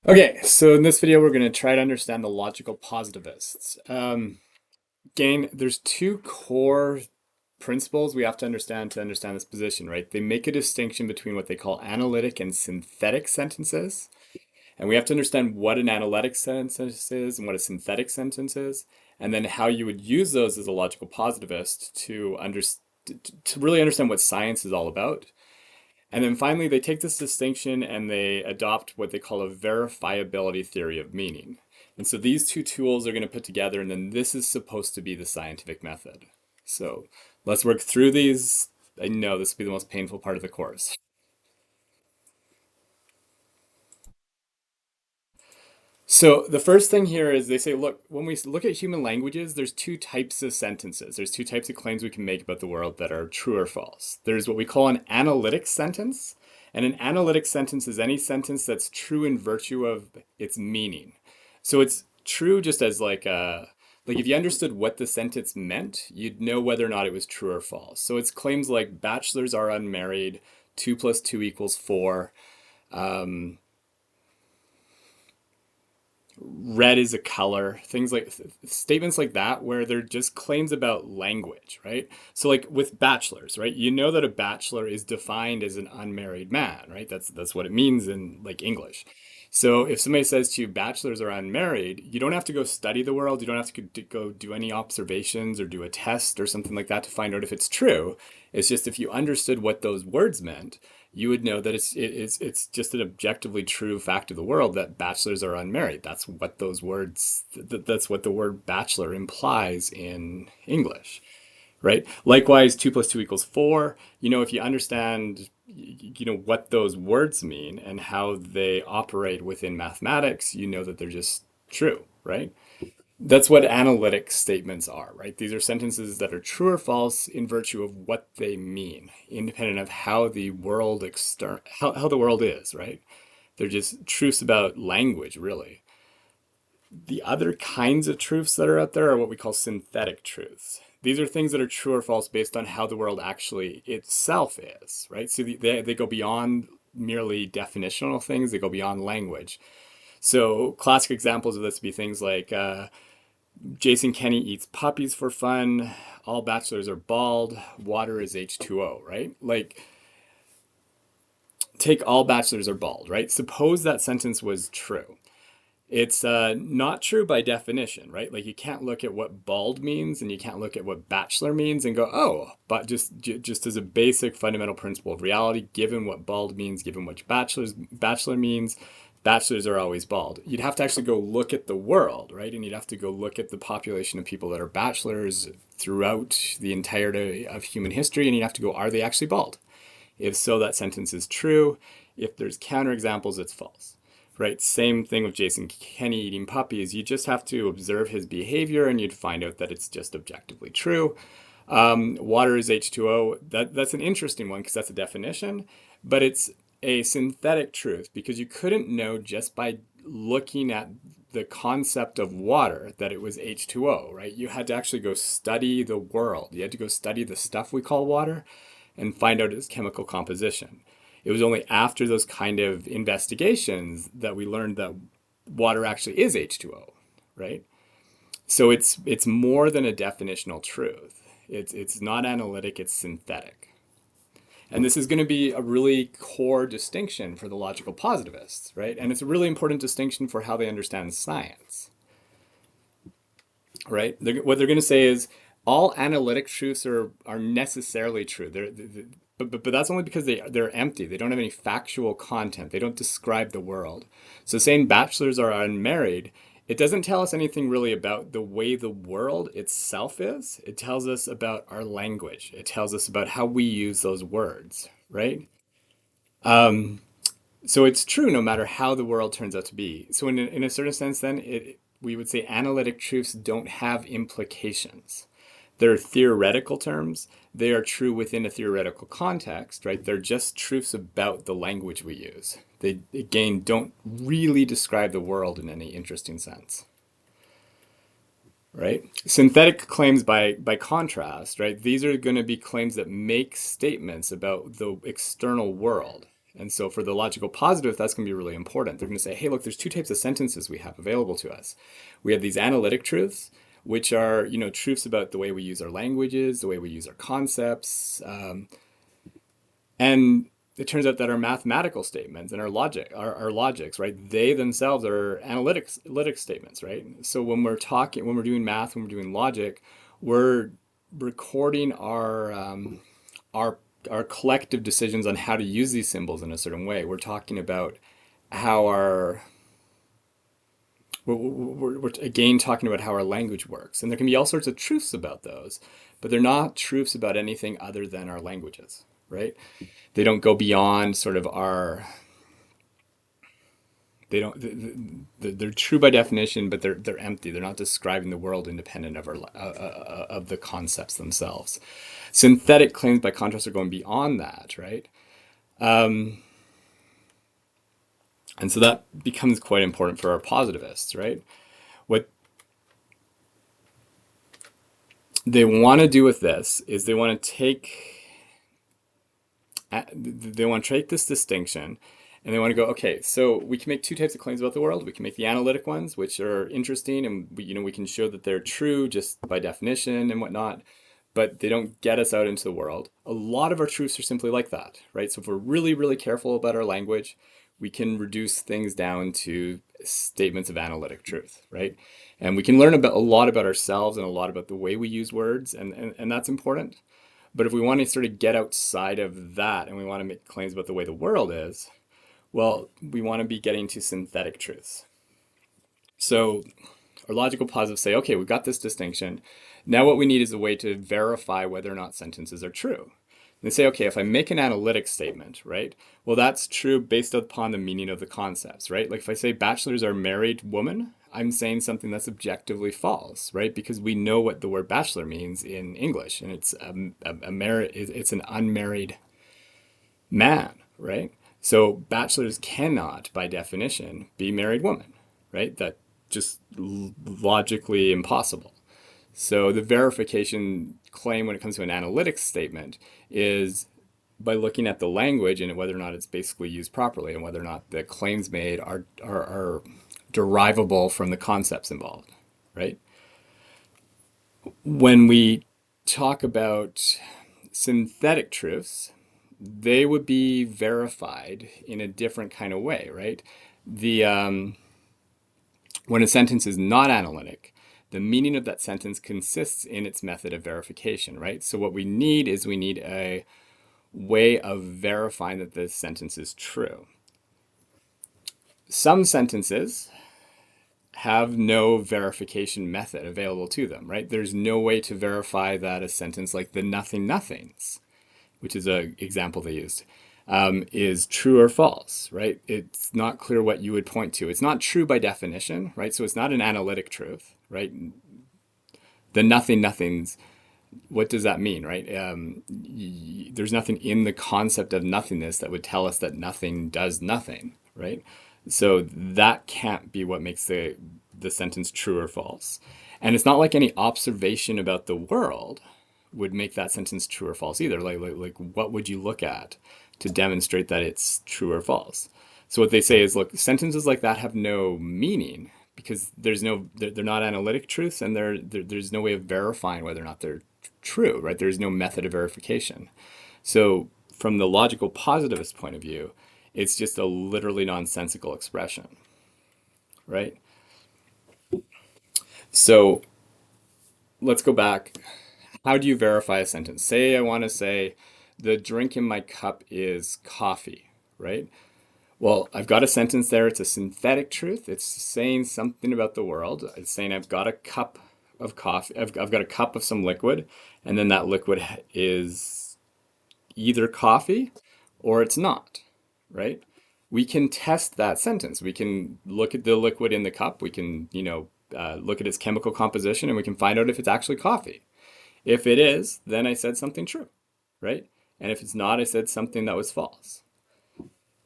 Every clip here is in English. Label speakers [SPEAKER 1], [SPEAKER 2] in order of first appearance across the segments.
[SPEAKER 1] Okay, so in this video, we're going to try to understand the logical positivists. Again, there's two core principles we have to understand this position, right? They make a distinction between what they call analytic and synthetic sentences. And we have to understand what an analytic sentence is and what a synthetic sentence is, and then how you would use those as a logical positivist to really understand what science is all about. And then finally, they take this distinction and they adopt what they call a verifiability theory of meaning. And so these two tools are going to put together, and then this is supposed to be the scientific method. So let's work through these. I know this will be the most painful part of the course. So the first thing here is they say, look, when we look at human languages, there's two types of sentences. There's two types of claims we can make about the world that are true or false. There's what we call an analytic sentence, and an analytic sentence is any sentence that's true in virtue of its meaning. So it's true just as like if you understood what the sentence meant, you'd know whether or not it was true or false. So it's claims like bachelors are unmarried, 2 + 2 = 4. Um, Red is a color, things like statements like that where they're just claims about language, right? So like with bachelors, right? You know that a bachelor is defined as an unmarried man, right? That's what it means in like English. So if somebody says to you bachelors are unmarried, you don't have to go study the world, you don't have to go do any observations or do a test or something like that to find out if it's true. It's just if you understood what those words meant, you would know that it's just an objectively true fact of the world that bachelors are unmarried. That's what those words that's what the word bachelor implies in English, right? Likewise, 2 + 2 = 4. If you understand what those words mean and how they operate within mathematics, you know that they're just true, right? That's what analytic statements are, right? These are sentences that are true or false in virtue of what they mean, independent of how the world how the world is, right? They're just truths about language, really. The other kinds of truths that are out there are what we call synthetic truths. These are things that are true or false based on how the world actually itself is, right? So they go beyond merely definitional things, they go beyond language. So classic examples of this would be things like Jason Kenny eats puppies for fun. All bachelors are bald. Water is H2O, right? Like, take all bachelors are bald, right? Suppose that sentence was true. It's not true by definition, right? Like, you can't look at what bald means and you can't look at what bachelor means and go, oh, but just as a basic fundamental principle of reality, given what bald means, given what bachelor means, bachelors are always bald. You'd have to actually go look at the world, right? And you'd have to go look at the population of people that are bachelors throughout the entirety of human history, and you'd have to go, are they actually bald? If so, that sentence is true. If there's counterexamples, it's false. Right? Same thing with Jason Kenny eating puppies. You just have to observe his behavior and you'd find out that it's just objectively true. Water is H2O. That's an interesting one because that's a definition, but it's a synthetic truth because you couldn't know just by looking at the concept of water that it was H2O, right? You had to actually go study the world. You had to go study the stuff we call water and find out its chemical composition. It was only after those kind of investigations that we learned that water actually is H2O, right? So it's more than a definitional truth. It's not analytic, it's synthetic. And this is going to be a really core distinction for the logical positivists, right? And it's a really important distinction for how they understand science, right? What they're going to say is all analytic truths are necessarily true. But that's only because they're empty. They don't have any factual content. They don't describe the world. So saying bachelors are unmarried, it doesn't tell us anything really about the way the world itself is. It tells us about our language. It tells us about how we use those words, right? So it's true no matter how the world turns out to be. So in a certain sense, then we would say analytic truths don't have implications. They're theoretical terms. They are true within a theoretical context, right? They're just truths about the language we use. They, again, don't really describe the world in any interesting sense, right? Synthetic claims, by contrast, right? These are going to be claims that make statements about the external world. And so for the logical positive, that's going to be really important. They're going to say, hey, look, there's two types of sentences we have available to us. We have these analytic truths, which are, truths about the way we use our languages, the way we use our concepts. And it turns out that our mathematical statements and our logics, right? They themselves are analytic statements, right? So when we're doing math, when we're doing logic, we're recording our our collective decisions on how to use these symbols in a certain way. We're talking about how our we're again talking about how our language works, and there can be all sorts of truths about those, but they're not truths about anything other than our languages, right? They don't go beyond sort of our they don't they're true by definition, but they're empty. They're not describing the world independent of the concepts themselves. Synthetic claims, by contrast, are going beyond that, right? And so that becomes quite important for our positivists, right? What they want to do with this is they want to take this distinction and they want to go, okay, so we can make two types of claims about the world. We can make the analytic ones, which are interesting, and we can show that they're true just by definition and whatnot, but they don't get us out into the world. A lot of our truths are simply like that, right? So if we're really, really careful about our language, we can reduce things down to statements of analytic truth, right? And we can learn a lot about ourselves and a lot about the way we use words, and that's important. But if we want to sort of get outside of that and we want to make claims about the way the world is, well, we want to be getting to synthetic truths. So our logical positives say, okay, we've got this distinction. Now what we need is a way to verify whether or not sentences are true. They say, okay, if I make an analytic statement, right? Well, that's true based upon the meaning of the concepts, right? Like if I say bachelors are married women, I'm saying something that's objectively false, right? Because we know what the word bachelor means in English, and it's an unmarried man, right? So bachelors cannot, by definition, be married women, right? That just logically impossible. So the verification claim when it comes to an analytics statement is by looking at the language and whether or not it's basically used properly and whether or not the claims made are derivable from the concepts involved, right? When we talk about synthetic truths, they would be verified in a different kind of way, right? The When a sentence is not analytic, the meaning of that sentence consists in its method of verification, right? So what we need is we need a way of verifying that this sentence is true. Some sentences have no verification method available to them, right? There's no way to verify that a sentence like the nothing nothings, which is an example they used, is true or false, right? It's not clear what you would point to. It's not true by definition, right? So it's not an analytic truth, right? The nothing nothings, what does that mean, right? There's nothing in the concept of nothingness that would tell us that nothing does nothing, right? So that can't be what makes the sentence true or false. And it's not like any observation about the world would make that sentence true or false either. Like what would you look at to demonstrate that it's true or false? So what they say is, look, sentences like that have no meaning because they're not analytic truths, and there's no way of verifying whether or not they're true, right? There's no method of verification. So from the logical positivist point of view, it's just a literally nonsensical expression, right? So let's go back. How do you verify a sentence? Say I want to say the drink in my cup is coffee, right? Well, I've got a sentence there. It's a synthetic truth. It's saying something about the world. It's saying I've got a cup of coffee. I've got a cup of some liquid, and then that liquid is either coffee or it's not, right? We can test that sentence. We can look at the liquid in the cup. We can, look at its chemical composition, and we can find out if it's actually coffee. If it is, then I said something true, right? And if it's not, I said something that was false.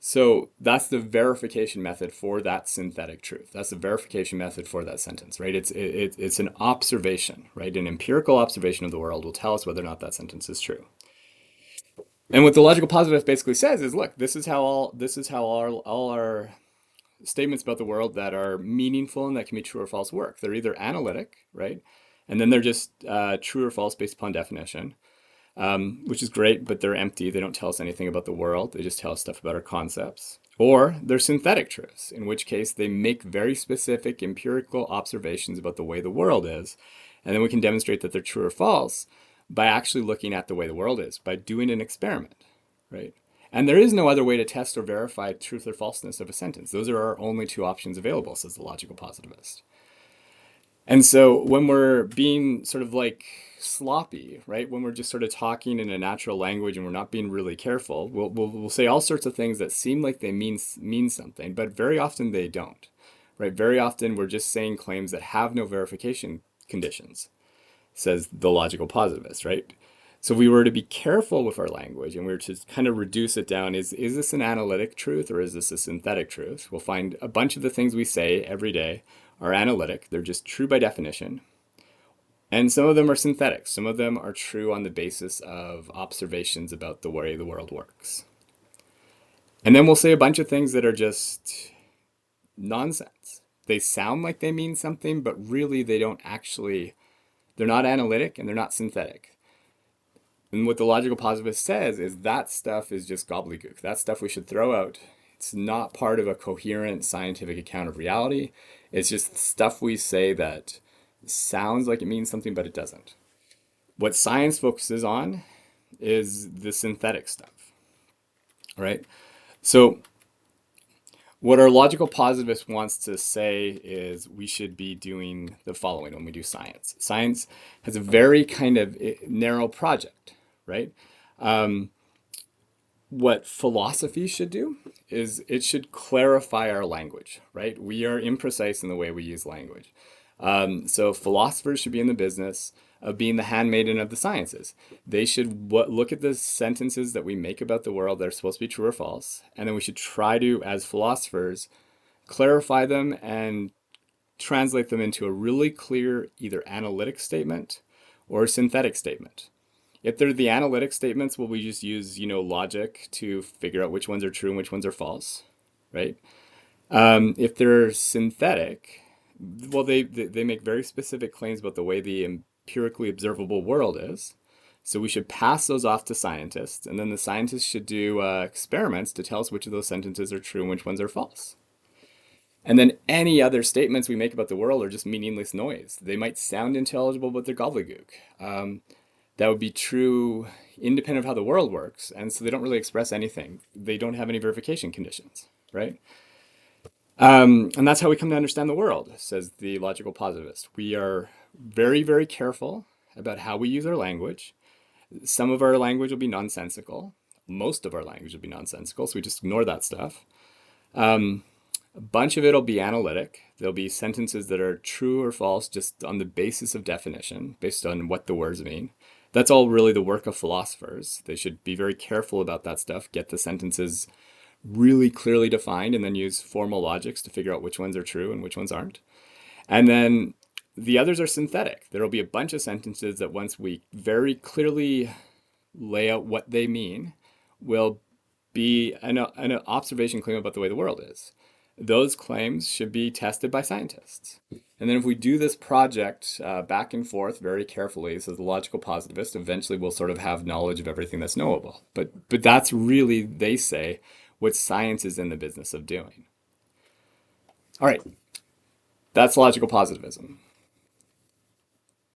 [SPEAKER 1] So that's the verification method for that synthetic truth. That's the verification method for that sentence, right? It's an observation, right? An empirical observation of the world will tell us whether or not that sentence is true. And what the logical positivist basically says is, look, this is how all our statements about the world that are meaningful and that can be true or false work. They're either analytic, right? And then they're just true or false based upon definition, which is great, but they're empty. They don't tell us anything about the world. They just tell us stuff about our concepts. Or they're synthetic truths, in which case they make very specific empirical observations about the way the world is. And then we can demonstrate that they're true or false by actually looking at the way the world is, by doing an experiment, right? And there is no other way to test or verify truth or falseness of a sentence. Those are our only two options available, says the logical positivist. And so when we're being sort of like sloppy, right? When we're just sort of talking in a natural language and we're not being really careful, we'll say all sorts of things that seem like they mean something, but very often they don't, right? Very often we're just saying claims that have no verification conditions, says the logical positivist, right? So if we were to be careful with our language and we were to kind of reduce it down, is this an analytic truth or is this a synthetic truth? We'll find a bunch of the things we say every day are analytic. They're just true by definition. And some of them are synthetic. Some of them are true on the basis of observations about the way the world works. And then we'll say a bunch of things that are just nonsense. They sound like they mean something, but really they don't actually, they're not analytic and they're not synthetic. And what the logical positivist says is that stuff is just gobbledygook. That stuff we should throw out. It's not part of a coherent scientific account of reality. It's just stuff we say that sounds like it means something, but it doesn't. What science focuses on is the synthetic stuff, right? So what our logical positivist wants to say is we should be doing the following when we do science. Science has a very kind of narrow project, right? What philosophy should do is it should clarify our language, right? We are imprecise in the way we use language. So philosophers should be in the business of being the handmaiden of the sciences. They should look at the sentences that we make about the world that are supposed to be true or false, and then we should try to, as philosophers, clarify them and translate them into a really clear either analytic statement or synthetic statement. If they're the analytic statements, well, we just use, logic to figure out which ones are true and which ones are false, right? If they're synthetic, well, they make very specific claims about the way the empirically observable world is. So we should pass those off to scientists, and then the scientists should do experiments to tell us which of those sentences are true and which ones are false. And then any other statements we make about the world are just meaningless noise. They might sound intelligible, but they're gobbledygook. That would be true independent of how the world works, and so they don't really express anything. They don't have any verification conditions, right? And that's how we come to understand the world, says the logical positivist. We are very, very careful about how we use our language. Some of our language will be nonsensical. Most of our language will be nonsensical, so we just ignore that stuff. A bunch of it will be analytic. There'll be sentences that are true or false just on the basis of definition, based on what the words mean. That's all really the work of philosophers. They should be very careful about that stuff, get the sentences really clearly defined, and then use formal logics to figure out which ones are true and which ones aren't. And then the others are synthetic. There will be a bunch of sentences that once we very clearly lay out what they mean, will be an observation claim about the way the world is. Those claims should be tested by scientists. And then if we do this project back and forth very carefully, so the logical positivist, eventually we'll sort of have knowledge of everything that's knowable. But that's really, they say, what science is in the business of doing. All right, that's logical positivism.